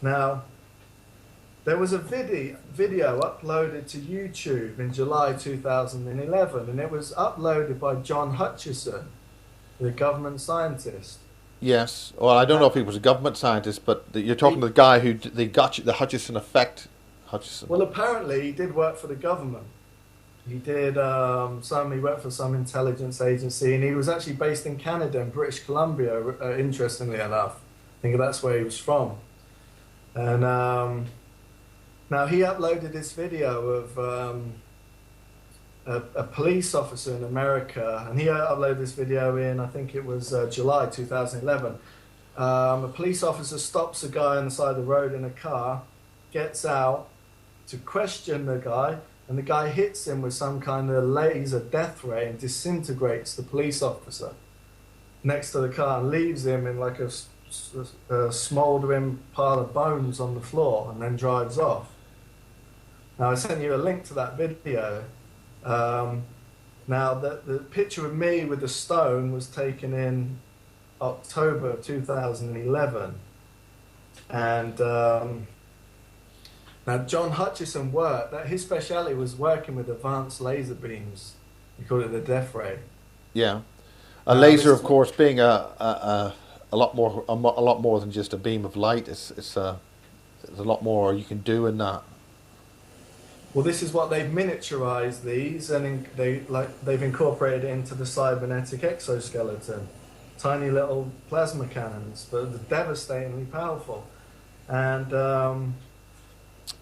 Now, there was a video uploaded to YouTube in July 2011, and it was uploaded by John Hutchison, the government scientist. Yes. Well, I don't Uh, know if he was a government scientist, but you're talking he, to the guy who they got you, the Hutchison effect. Hutchison. well, apparently, he did work for the government. He did he worked for some intelligence agency, and he was actually based in Canada and British Columbia, interestingly enough. I think that's where he was from. And now he uploaded this video of a police officer in America, and he uploaded this video in, I think it was July 2011. A police officer stops a guy on the side of the road in a car, gets out to question the guy, and the guy hits him with some kind of laser death ray and disintegrates the police officer next to the car and leaves him in like a smoldering pile of bones on the floor, and then drives off. Now, I sent you a link to that video. Now, the picture of me with the stone was taken in October 2011. And now, John Hutchison his specialty was working with advanced laser beams. We call it the death ray. Yeah. A Now, laser, this of is course, being a lot more than just a beam of light. There's a lot more you can do in that. Well, this is what they've miniaturized these, and they've incorporated it into the cybernetic exoskeleton. Tiny little plasma cannons, but they're devastatingly powerful. And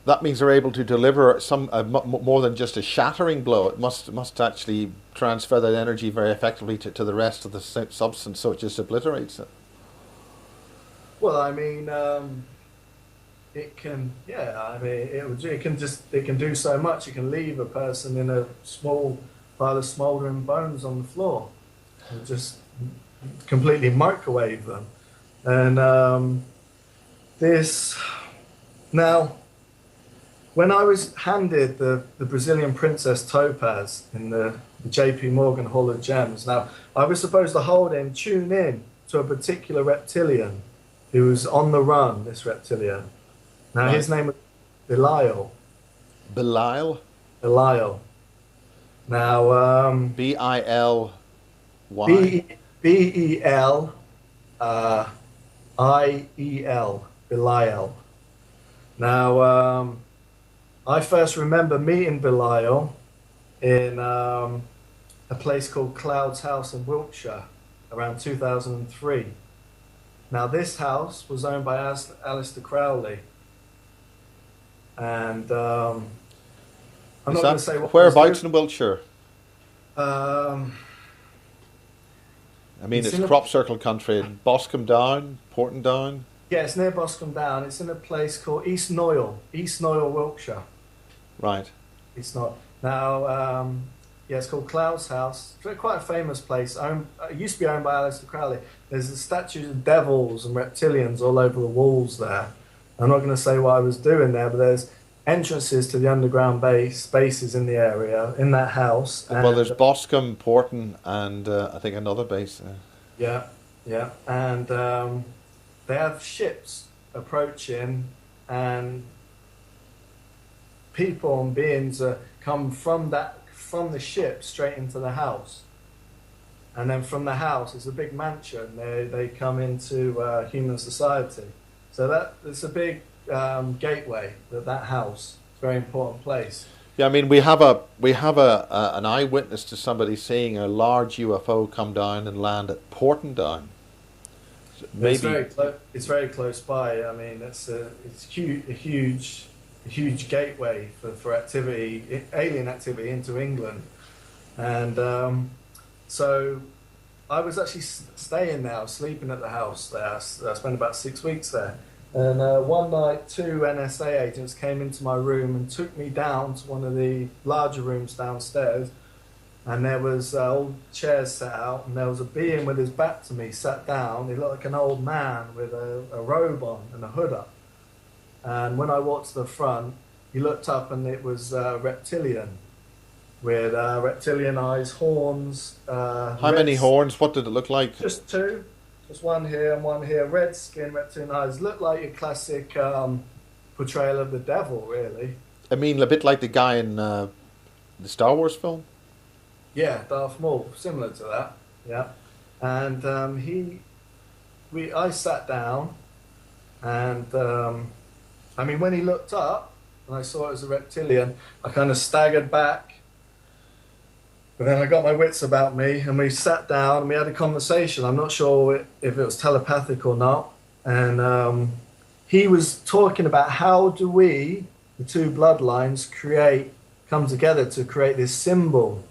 That means they're able to deliver more than just a shattering blow. It must actually transfer that energy very effectively to the rest of the substance, so it just obliterates it. well, I mean, it can, yeah, I mean, it can do so much. It can leave a person in a small pile of smoldering bones on the floor, and just completely microwave them. And this now. When I was handed the Brazilian Princess Topaz in the JP Morgan Hall of Gems, now I was supposed to hold it and tune in to a particular reptilian who was on the run, this reptilian. Now Right. his name was Belial. Belial? Belial. Now Billy? B E L IEL. Belial. Now I first remember meeting Belial in a place called Cloud's House in Wiltshire around 2003. Now, this house was owned by Alistair Crowley, and I'm Is not going to that say what I was doing. whereabouts in Wiltshire? Um, I mean, it's it's in a crop circle country. Boscombe Down, Porton Down. Yeah, it's near Boscombe Down. It's in a place called East Noyle, Wiltshire. Right. It's not now. Yeah, it's called Cloud's House. It's quite a famous place. It used to be owned by Alistair Crowley. There's the statues of devils and reptilians all over the walls there. I'm not going to say what I was doing there, but there's entrances to the underground bases in the area in that house. Well, And there's Boscombe, Porton, and I think another base. yeah, yeah, and they have ships approaching, and people and beings come from the ship straight into the house, and then from the house it's a big mansion. They come into human society, so that it's a big gateway. That house, it's a very important place. Yeah, I mean, we have an eyewitness to somebody seeing a large UFO come down and land at Porton Down. So It's maybe. it's very close by. I mean, it's a huge gateway for activity, alien activity into England, and so I was actually staying there, I was sleeping at the house there. I spent about 6 weeks there. And one night, two NSA agents came into my room and took me down to one of the larger rooms downstairs. And there was old chairs set out, and there was a being with his back to me, sat down. He looked like an old man with a robe on and a hood up. And when I walked to the front, he looked up, and it was reptilian, with reptilian eyes, horns, How many red, horns? What did it look like? just two, Just one here and one here. Red skin, reptilian eyes. Look like your classic portrayal of the devil, really. I mean, a bit like the guy in the Star Wars film. Yeah, Darth Maul, similar to that. Yeah, and I sat down, and I mean, when he looked up and I saw it was a reptilian, I kind of staggered back. But then I got my wits about me, and we sat down and we had a conversation. I'm not sure if it was telepathic or not. And he was talking about how do we, the two bloodlines, come together to create this symbol,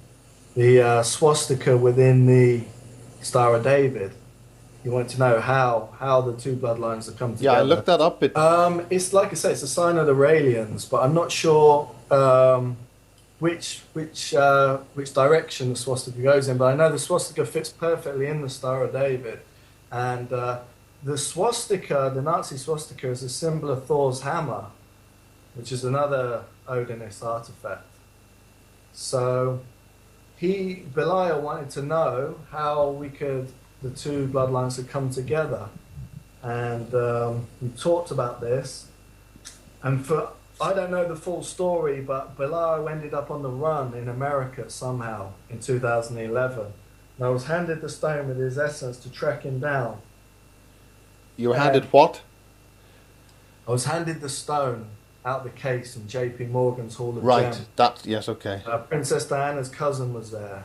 the swastika within the Star of David. You want to know how the two bloodlines have come Yeah, I together. looked that up. It's like I say, it's a sign of the Raelians, but I'm not sure which direction the swastika goes in. But I know the swastika fits perfectly in the Star of David, and the swastika, the Nazi swastika, is a symbol of Thor's hammer, which is another Odinist artifact. So Belial wanted to know how the two bloodlines could come together. And we talked about this. And I don't know the full story, but Belial ended up on the run in America somehow in 2011. And I was handed the stone with his essence to track him down. You were handed what? I was handed the stone out the case in J.P. Morgan's Hall of Right, Gems. yes, okay. Princess Diana's cousin was there,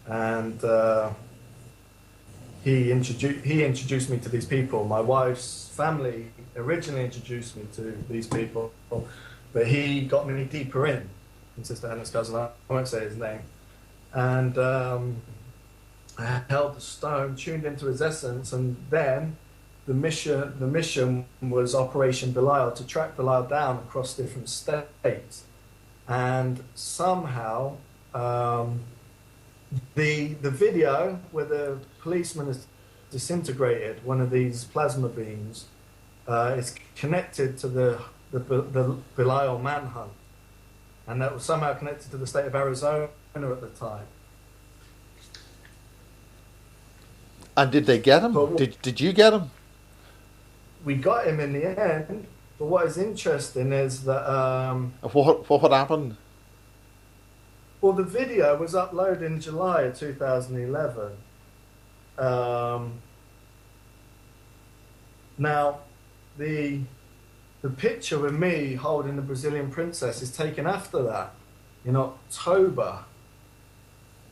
and he introduced me to these people. My wife's family originally introduced me to these people, but he got me deeper in. Princess Diana's cousin, I won't say his name, and I held the stone, tuned into his essence, and then the mission was Operation Belial, to track Belial down across different states. And somehow the video where the policeman has disintegrated one of these plasma beams is connected to the Belial manhunt, and that was somehow connected to the state of Arizona at the time. And did they get him? Did you get him? We got him in the end, but what is interesting is that What happened? well, the video was uploaded in July of 2011. Now, the picture with me holding the Brazilian princess is taken after that, in October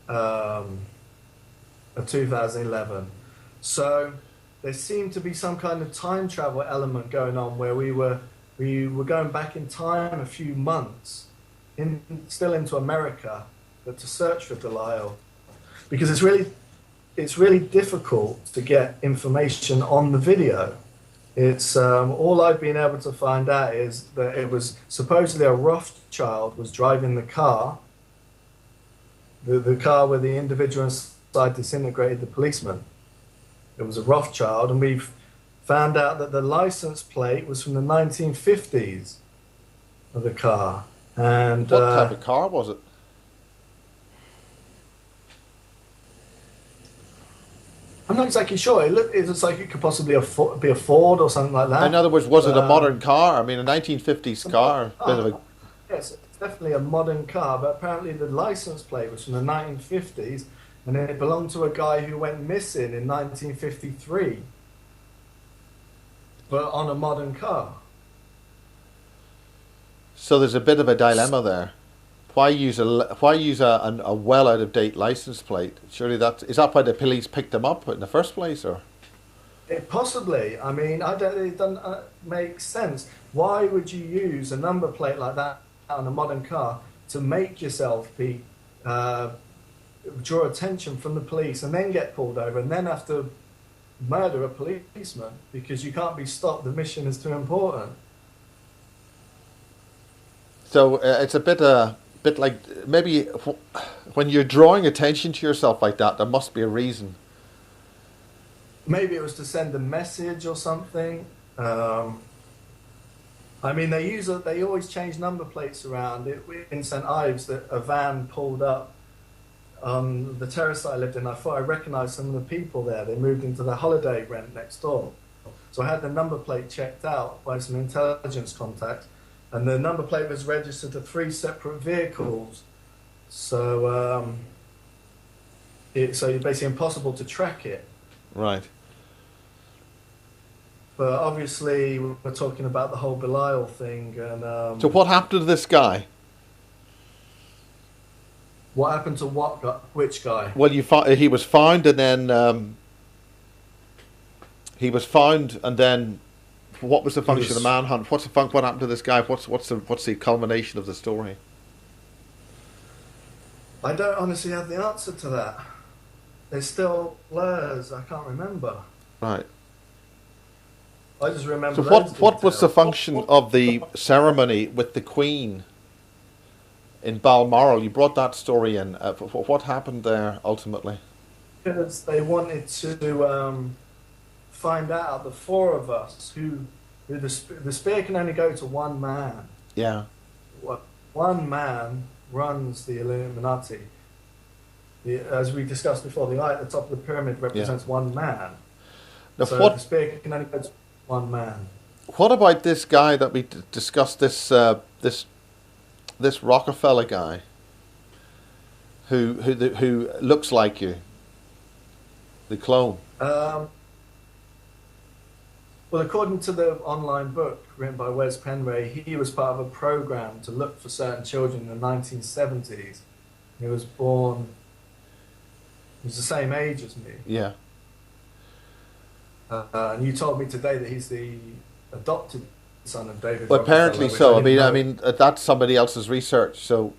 of 2011. So there seemed to be some kind of time travel element going on, where we were going back in time a few months, still into America, but to search for Belial, because it's really difficult to get information on the video. It's all I've been able to find out is that it was supposedly a Rothschild was driving the car, the car where the individual inside disintegrated the policeman. It was a Rothschild, and we've found out that the license plate was from the 1950s of the car. And what type of car was it? I'm not exactly sure. It looks like it could possibly be a Ford or something like that. In other words, was it a modern car? I mean, a 1950s car. Yes, it's definitely a modern car, but apparently the license plate was from the 1950s, and it belonged to a guy who went missing in 1953, but on a modern car. So there's a bit of a dilemma there. Why use a well out of date license plate? Surely is that why the police picked them up in the first place, or? Possibly. I mean, it doesn't make sense. Why would you use a number plate like that on a modern car to make yourself draw attention from the police, and then get pulled over, and then have to murder a policeman because you can't be stopped? The mission is too important. So it's a bit like, maybe when you're drawing attention to yourself like that, there must be a reason. Maybe it was to send a message or something. I mean, they always change number plates around. In St Ives, that a van pulled up on the terrace that I lived in. I thought I recognised some of the people there. They moved into the holiday rent next door. So I had the number plate checked out by some intelligence contacts, and the number plate was registered to 3 separate vehicles. So it's basically impossible to track it. Right. But obviously, we're talking about the whole Belial thing. And So what happened to this guy? what happened to what guy? Which guy? Well, he was found, and then he was found, and then what was the function of the manhunt? What happened to this guy? What's the culmination of the story? I don't honestly have the answer to that. There's still blurs. I can't remember. Right. I just remember. So those what was the details. function of the ceremony with the Queen in Balmoral? You brought that story in. What happened there ultimately? Because they wanted to find out of the 4 of us who the spear can only go to one man. Yeah. One man runs the Illuminati. As we discussed before, the eye at the top of the pyramid represents one man. Now, So what the spear can only go to one man. what about this guy that we discussed? This Rockefeller guy who looks like you, the clone. Well, according to the online book written by Wes Penray, he was part of a program to look for certain children in the 1970s. He was born, he was the same age as me. Yeah. And you told me today that he's the adopted son of David Well, Rockefeller, apparently which so. I didn't mean, know. that's somebody else's research. So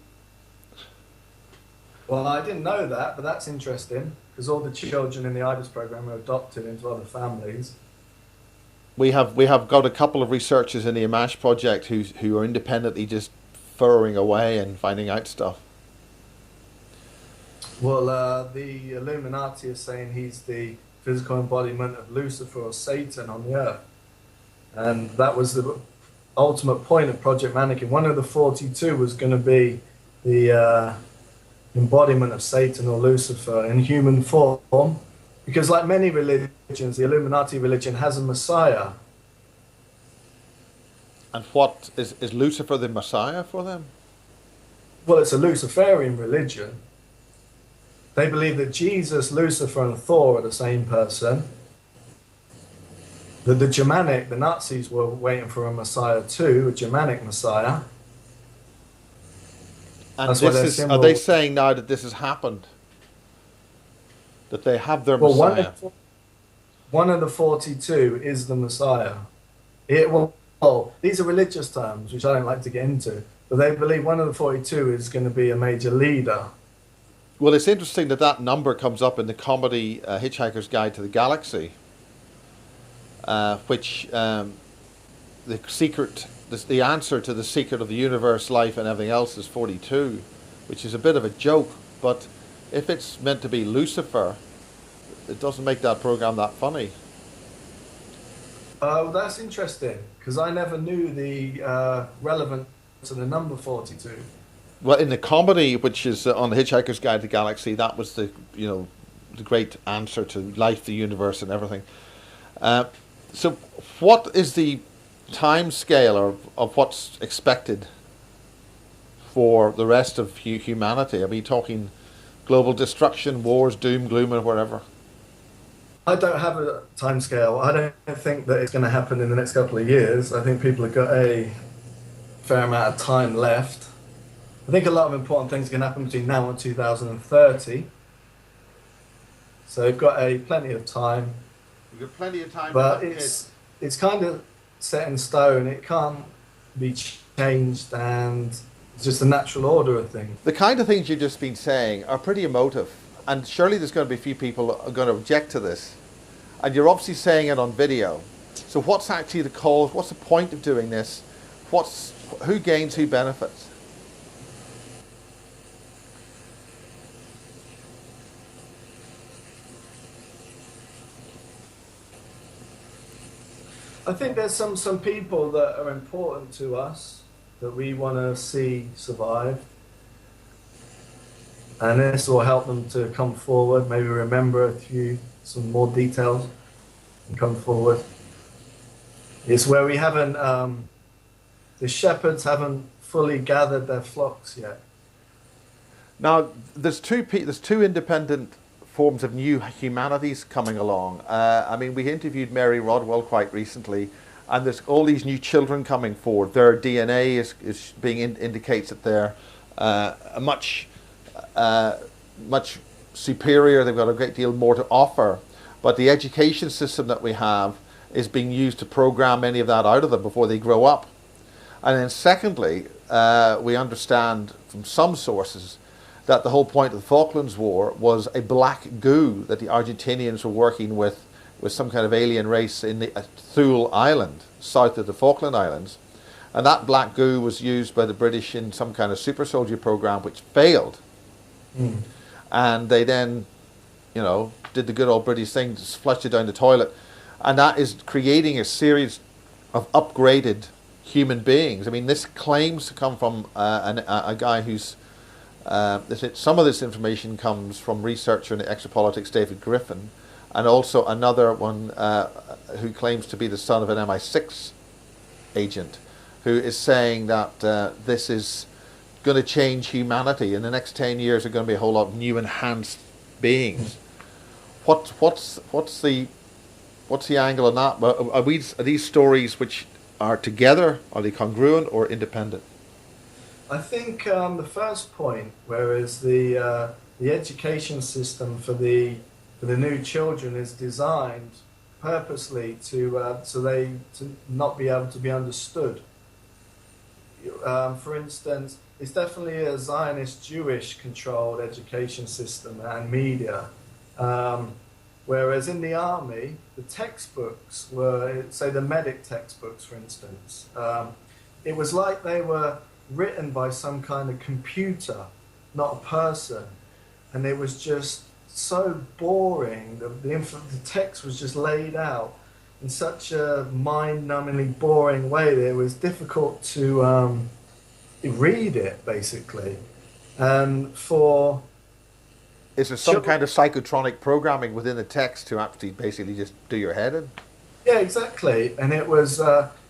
Well, I didn't know that, but that's interesting because all the children in the IBIS program are adopted into other families. we have got a couple of researchers in the Amash project who are independently just furrowing away and finding out stuff. Well, the Illuminati is saying he's the physical embodiment of Lucifer or Satan on the earth. And that was the ultimate point of Project Mannequin. One of the 42 was going to be the embodiment of Satan or Lucifer in human form. Because like many religions, the Illuminati religion has a Messiah. And what is Lucifer the Messiah for them? Well, it's a Luciferian religion. They believe that Jesus, Lucifer, and Thor are the same person. The Nazis were waiting for a Messiah too, a Germanic Messiah. And That's why their are symbol- they saying now that this has happened? That they have their Well, Messiah? one of the 42 is the Messiah. These are religious terms, which I don't like to get into, but they believe one of the 42 is going to be a major leader. Well, it's interesting that number comes up in the comedy Hitchhiker's Guide to the Galaxy, which the answer to the secret of the universe, life, and everything else is 42, which is a bit of a joke. But if it's meant to be Lucifer, it doesn't make that program that funny. Well, that's interesting because I never knew the relevance to the number 42. Well, in the comedy, which is on the Hitchhiker's Guide to the Galaxy, that was the great answer to life, the universe, and everything. So, what is the time scale of what's expected for the rest of humanity? Are we talking global destruction, wars, doom, gloom, or whatever? I don't have a time scale. I don't think that it's going to happen in the next couple of years. I think people have got a fair amount of time left. I think a lot of important things can happen between now and 2030. So we've got plenty of time. We've got plenty of time. But it's kind of set in stone. It can't be changed, and it's just the natural order of things. The kind of things you've just been saying are pretty emotive, and surely there's going to be a few people who are going to object to this. And you're obviously saying it on video. So what's actually the cause? What's the point of doing this? Who gains? Who benefits? I think there's some people that are important to us that we want to see survive. and this will help them to come forward, maybe remember some more details, and come forward. It's where we haven't, the shepherds haven't fully gathered their flocks yet. Now, there's two independent forms of new humanities coming along. I mean, we interviewed Mary Rodwell quite recently, and there's all these new children coming forward. Their DNA is being indicates that they're much superior. They've got a great deal more to offer, but the education system that we have is being used to program any of that out of them before they grow up. And then secondly, we understand from some sources that the whole point of the Falklands War was a black goo that the Argentinians were working with some kind of alien race in the Thule Island, south of the Falkland Islands. And that black goo was used by the British in some kind of super soldier program which failed. Mm. And they then, did the good old British thing, just flushed it down the toilet. And that is creating a series of upgraded human beings. I mean, this claims to come from a guy who's some of this information comes from researcher in exopolitics David Griffin, and also another one who claims to be the son of an MI6 agent, who is saying that this is going to change humanity. In the next 10 years, there are going to be a whole lot of new enhanced beings. What's the angle on that? Are these stories which are together? Are they congruent or independent? I think the first point, whereas the education system for the new children is designed purposely to not be able to be understood. For instance, it's definitely a Zionist Jewish controlled education system and media. Whereas in the army, the textbooks were, say the medic textbooks, for instance, it was like they were written by some kind of computer, not a person. And it was just so boring. The text was just laid out in such a mind-numbingly boring way that it was difficult to read it, basically. And for... Is there some kind of psychotronic programming within the text to actually basically just do your head in? Yeah, exactly. And it was,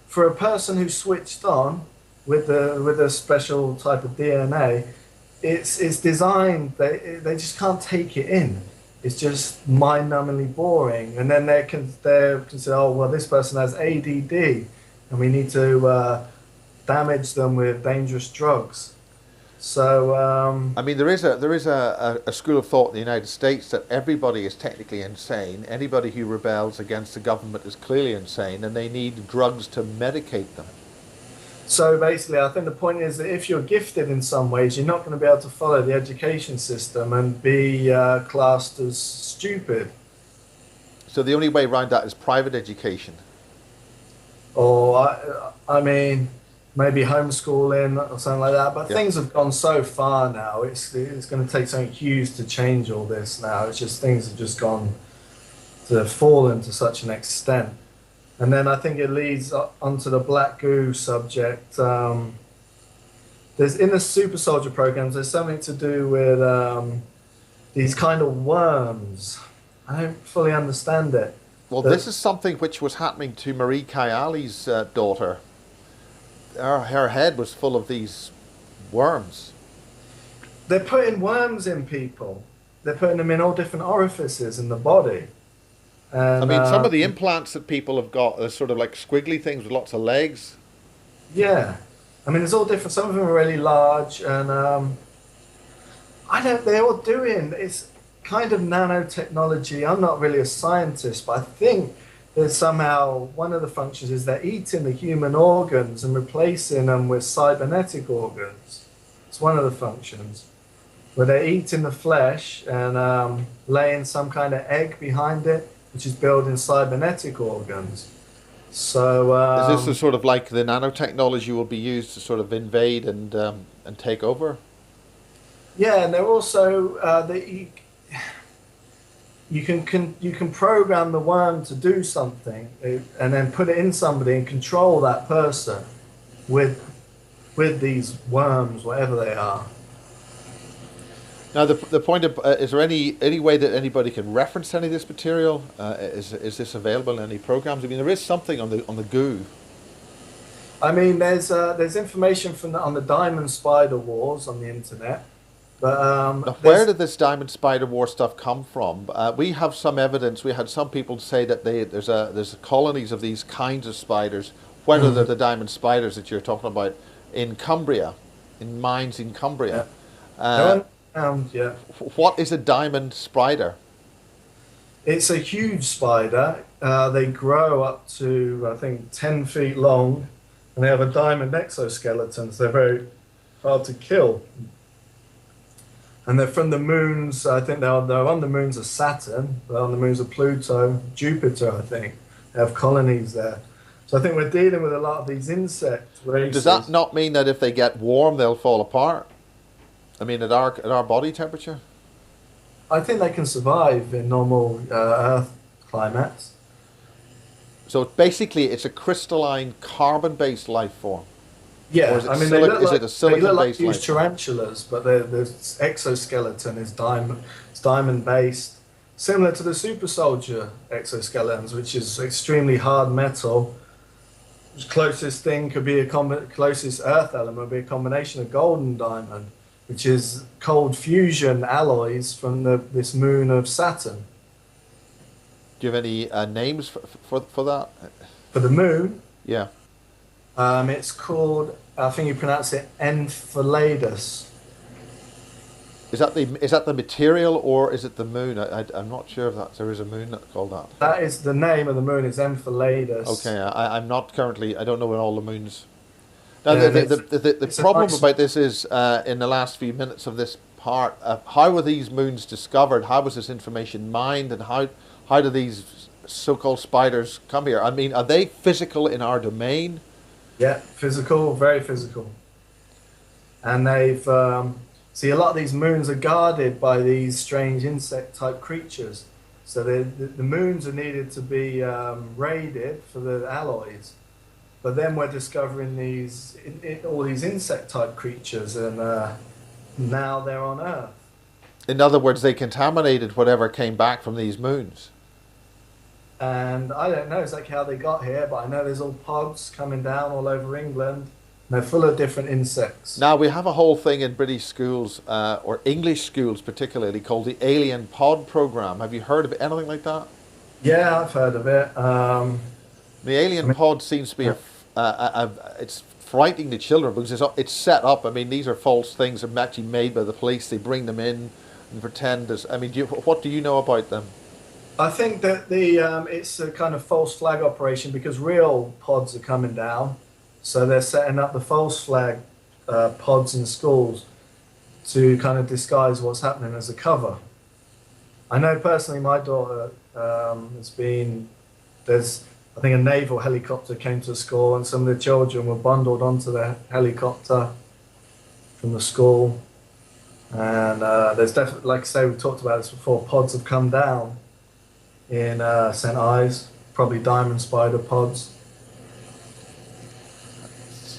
for a person who switched on with a special type of DNA, it's designed, they just can't take it in. It's just mind-numbingly boring. And then they can say, oh, well, this person has ADD, and we need to damage them with dangerous drugs. So I mean, there is a school of thought in the United States that everybody is technically insane. Anybody who rebels against the government is clearly insane, and they need drugs to medicate them. So basically, I think the point is that if you're gifted in some ways, you're not going to be able to follow the education system and be classed as stupid. So the only way around that is private education. Or, I mean, maybe homeschooling or something like that. But things have gone so far now. It's going to take something huge to change all this now. It's just things have just gone to fallen to such an extent. And then I think it leads onto the black goo subject. There's in the super soldier programs, there's something to do with these kind of worms. I don't fully understand it. Well, this is something which was happening to Marie Kayali's daughter. Her head was full of these worms. They're putting worms in people. They're putting them in all different orifices in the body. And, I mean, some of the implants that people have got are sort of like squiggly things with lots of legs. Yeah. I mean, it's all different. Some of them are really large, and they're all doing, it's kind of nanotechnology. I'm not really a scientist, but I think that somehow one of the functions is they're eating the human organs and replacing them with cybernetic organs. It's one of the functions. Where they're eating the flesh and laying some kind of egg behind it, which is building cybernetic organs. So is this the sort of like the nanotechnology will be used to sort of invade and take over? Yeah, and they're also you can program the worm to do something and then put it in somebody and control that person with these worms, whatever they are. Now, the point of is there any way that anybody can reference any of this material? Is this available in any programs? I mean, there is something on the goo. I mean, there's information from on the Diamond Spider Wars on the internet, but Now, where there's did this diamond spider war stuff come from? We have some evidence. We had some people say that there's colonies of these kinds of spiders, whether they're mm, the diamond spiders that you're talking about in Cumbria, in mines in yeah, Cumbria. they Uh, weren't found yet. what is a diamond spider? It's a huge spider. They grow up to I think 10 feet long, and they have a diamond exoskeleton. So they're very hard to kill. And they're from the moons. I think they're on the moons of Saturn. They're on the moons of Pluto, Jupiter. I think they have colonies there. So I think we're dealing with a lot of these insect Does that races. not mean that if they get warm, they'll fall apart? I mean, at our body temperature. I think they can survive in normal Earth climates. So basically, it's a crystalline carbon-based life form, or Yeah, I mean is it a they look like silicon-based huge life form? tarantulas, but the exoskeleton is diamond based, similar to the super soldier exoskeletons, which is extremely hard metal. The closest thing could be closest Earth element would be a combination of gold and diamond, which is cold fusion alloys from this moon of Saturn. Do you have any names for that? For the moon, Yeah. it's called, I think you pronounce it Enceladus. Is that the material or is it the moon? I'm not sure if there is a moon that's called that. That is the name of the moon is Enceladus. Okay, I'm not currently. I don't know where all the moons. Now Yeah, the it's a problem nice. about this is in the last few minutes of this part, how were these moons discovered? How was this information mined, and how do these so-called spiders come here? I mean, are they physical in our domain? Yeah, physical, very physical. And they've see a lot of these moons are guarded by these strange insect type creatures. So the moons are needed to be raided for the alloys. But then we're discovering all these insect type creatures, and now they're on Earth. In other words, they contaminated whatever came back from these moons. And I don't know exactly how they got here, but I know there's all pods coming down all over England. And they're full of different insects. Now, we have a whole thing in British schools, or English schools particularly, called the Alien Pod Program. Have you heard of anything like that? Yeah, I've heard of it. The I Alien mean, Pod seems to be it's frightening the children because it's set up. I mean, these are false things that are actually made by the police. They bring them in and pretend as. I mean, what do you know about them? I think that it's a kind of false flag operation because real pods are coming down, so they're setting up the false flag pods in schools to kind of disguise what's happening as a cover. I know personally, my daughter has been there's I think a naval helicopter came to the school, and some of the children were bundled onto the helicopter from the school, and there's definitely, like I say, we talked about this before. Pods have come down in St. Ives, probably diamond spider pods.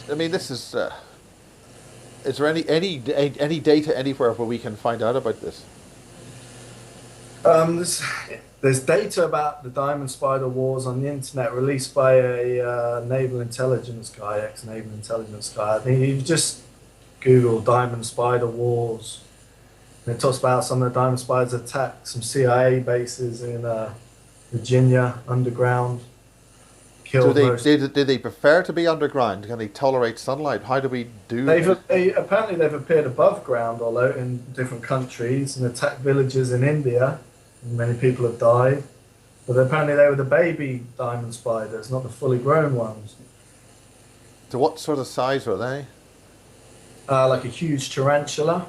I mean, this is. Is there any data anywhere where we can find out about this? There's data about the diamond spider wars on the internet released by a naval intelligence guy, ex-naval intelligence guy. I think you just Google diamond spider wars. And it talks about some of the diamond spiders attacked some CIA bases in Virginia underground, Do killed most. do they prefer to be underground? Can they tolerate sunlight? How do we do? Apparently they've appeared above ground, although in different countries, and attacked villages in India. And many people have died, but apparently they were the baby diamond spiders, not the fully grown ones. To what sort of size were they? Like a huge tarantula,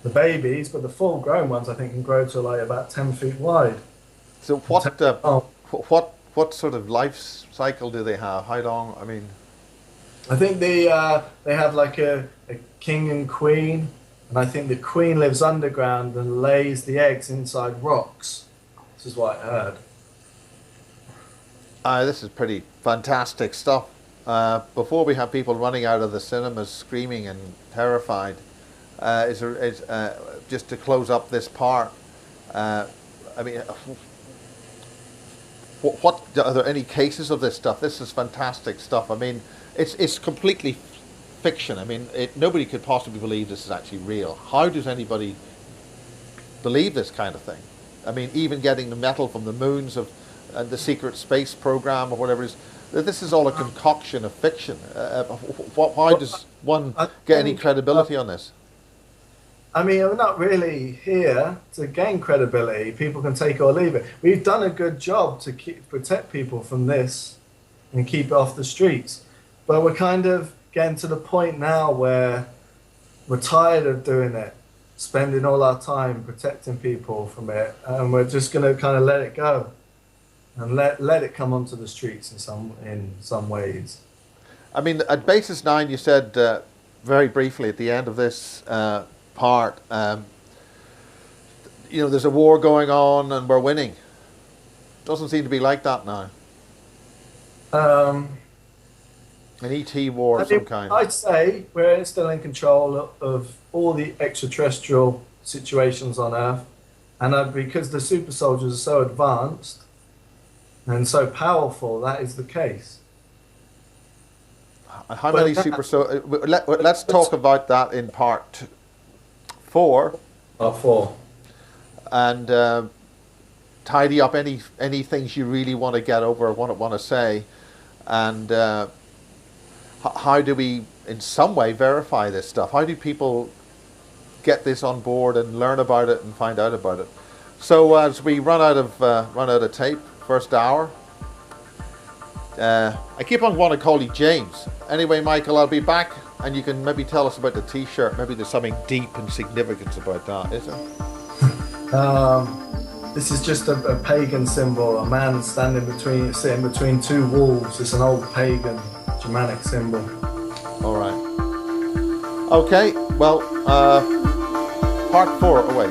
the babies, but the full grown ones I think can grow to like about 10 feet wide. So And 10 feet long. what sort of life cycle do they have? How long? I mean, I think they have like a king and queen, and I think the queen lives underground and lays the eggs inside rocks. This is what I heard. this is pretty fantastic stuff. Before we have people running out of the cinemas screaming and terrified, Just to close up this part. I mean, what are there any cases of this stuff? This is fantastic stuff. I mean, it's completely fiction. I mean, nobody could possibly believe this is actually real. How does anybody believe this kind of thing? I mean, even getting the metal from the moons of the secret space program or whatever it is. This is all a concoction of fiction. Why does one get any credibility on this? I mean, we're not really here to gain credibility. People can take it or leave it. We've done a good job to protect people from this and keep it off the streets. But we're kind of getting to the point now where we're tired of doing it, spending all our time protecting people from it, and we're just going to kind of let it go and let it come onto the streets in some ways. I mean, at Basis 9, you said very briefly at the end of this part, you know, there's a war going on and we're winning. Doesn't seem to be like that now. An ET war of some kind. I'd say we're still in control of all the extraterrestrial situations on Earth, and because the super soldiers are so advanced and so powerful, that is the case. How many super soldiers? Let's talk about that in part 4. Part 4. And tidy up any things you really want to get over or want to say, and how do we in some way verify this stuff? How do people get this on board and learn about it and find out about it? So as we run out of tape, first hour, I keep on wanting to call you James. Anyway, Michael, I'll be back and you can maybe tell us about the t-shirt. Maybe there's something deep and significant about that, is there? This is just a pagan symbol, a man sitting between two wolves. It's an old pagan Germanic symbol. All right. Okay, well, part 4, oh wait.